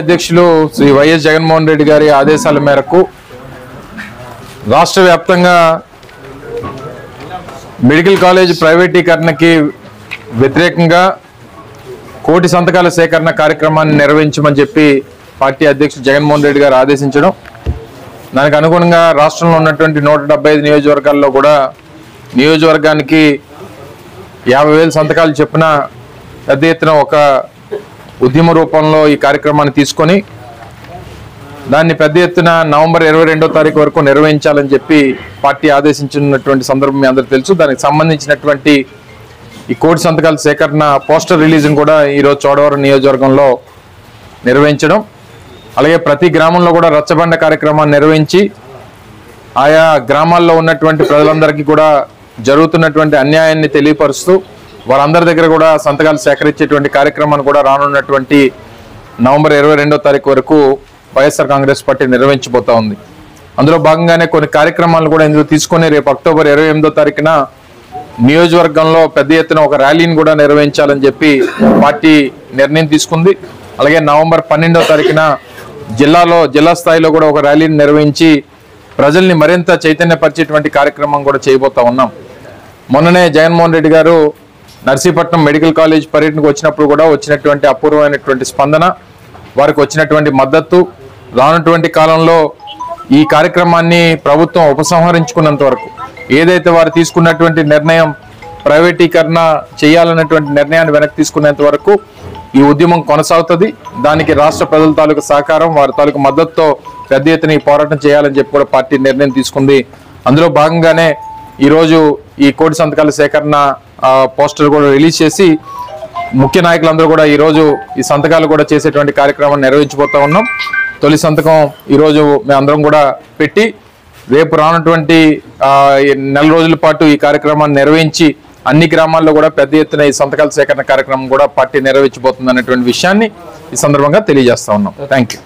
అధ్యక్షులు శ్రీ వైఎస్ జగన్మోహన్ రెడ్డి గారి ఆదేశాల మేరకు రాష్ట్ర వ్యాప్తంగా మెడికల్ కాలేజ్ ప్రైవేటీకరణకి వ్యతిరేకంగా కోటి సంతకాల సేకరణ కార్యక్రమాన్ని నిర్వహించమని చెప్పి పార్టీ అధ్యక్షుడు జగన్మోహన్ రెడ్డి గారు ఆదేశించడం, దానికి అనుగుణంగా రాష్ట్రంలో ఉన్నటువంటి 175 నియోజకవర్గాల్లో కూడా నియోజకవర్గానికి 50,000 సంతకాలు చొప్పున పెద్ద ఎత్తున ఒక ఉద్యమ రూపంలో ఈ కార్యక్రమాన్ని తీసుకొని దాన్ని పెద్ద ఎత్తున నవంబర్ 22వ తారీఖు వరకు నిర్వహించాలని చెప్పి పార్టీ ఆదేశించినటువంటి సందర్భం మీ అందరికీ తెలుసు. దానికి సంబంధించినటువంటి ఈ కోటి సంతకాల సేకరణ పోస్టర్ రిలీజ్ని కూడా ఈరోజు చోడవరం నియోజకవర్గంలో నిర్వహించడం, అలాగే ప్రతి గ్రామంలో కూడా రచ్చబండ కార్యక్రమాన్ని నిర్వహించి ఆయా గ్రామాల్లో ఉన్నటువంటి ప్రజలందరికీ కూడా జరుగుతున్నటువంటి అన్యాయాన్ని తెలియపరుస్తూ వారందరి దగ్గర కూడా సంతకాలు సేకరించేటువంటి కార్యక్రమాన్ని కూడా రానున్నటువంటి నవంబర్ 22వ తారీఖు వరకు వైఎస్ఆర్ కాంగ్రెస్ పార్టీ నిర్వహించబోతా ఉంది. అందులో భాగంగానే కొన్ని కార్యక్రమాలు కూడా ఇందులో తీసుకొని రేపు అక్టోబర్ 28వ తారీఖున నియోజకవర్గంలో పెద్ద ఎత్తున ఒక ర్యాలీని కూడా నిర్వహించాలని చెప్పి పార్టీ నిర్ణయం తీసుకుంది. అలాగే నవంబర్ 12వ తారీఖున జిల్లా స్థాయిలో కూడా ఒక ర్యాలీని నిర్వహించి ప్రజల్ని మరింత చైతన్యపరిచేటువంటి కార్యక్రమం కూడా చేయబోతా ఉన్నాం. మొన్ననే జగన్మోహన్ రెడ్డి గారు నర్సీపట్నం మెడికల్ కాలేజ్ పర్యటనకు వచ్చినప్పుడు కూడా వచ్చినటువంటి అపూర్వమైనటువంటి స్పందన, వారికి వచ్చినటువంటి మద్దతు, రానటువంటి కాలంలో ఈ కార్యక్రమాన్ని ప్రభుత్వం ఉపసంహరించుకున్నంత వరకు ఏదైతే వారు తీసుకున్నటువంటి నిర్ణయం ప్రైవేటీకరణ చేయాలన్నటువంటి నిర్ణయాన్ని వెనక్కి తీసుకునేంత వరకు ఈ ఉద్యమం కొనసాగుతుంది. దానికి రాష్ట్ర ప్రజల తాలూకు సహకారం, వారి తాలూకు మద్దతుతో పెద్ద ఎత్తున ఈ పోరాటం చేయాలని చెప్పి కూడా పార్టీ నిర్ణయం తీసుకుంది. అందులో భాగంగానే ఈరోజు ఈ కోటి సంతకాల సేకరణ పోస్టర్ కూడా రిలీజ్ చేసి ముఖ్య నాయకులందరూ కూడా ఈరోజు ఈ సంతకాలు కూడా చేసేటువంటి కార్యక్రమాన్ని నిర్వహించబోతా ఉన్నాం. తొలి సంతకం ఈరోజు మేమందరం కూడా పెట్టి రేపు రానటువంటి నెల రోజుల పాటు ఈ కార్యక్రమాన్ని నిర్వహించి అన్ని గ్రామాల్లో కూడా పెద్ద ఎత్తున ఈ సంతకాల సేకరణ కార్యక్రమం కూడా పార్టీ నిర్వహించబోతుంది అన్నటువంటి విషయాన్ని ఈ సందర్భంగా తెలియజేస్తా ఉన్నాం. Thank you.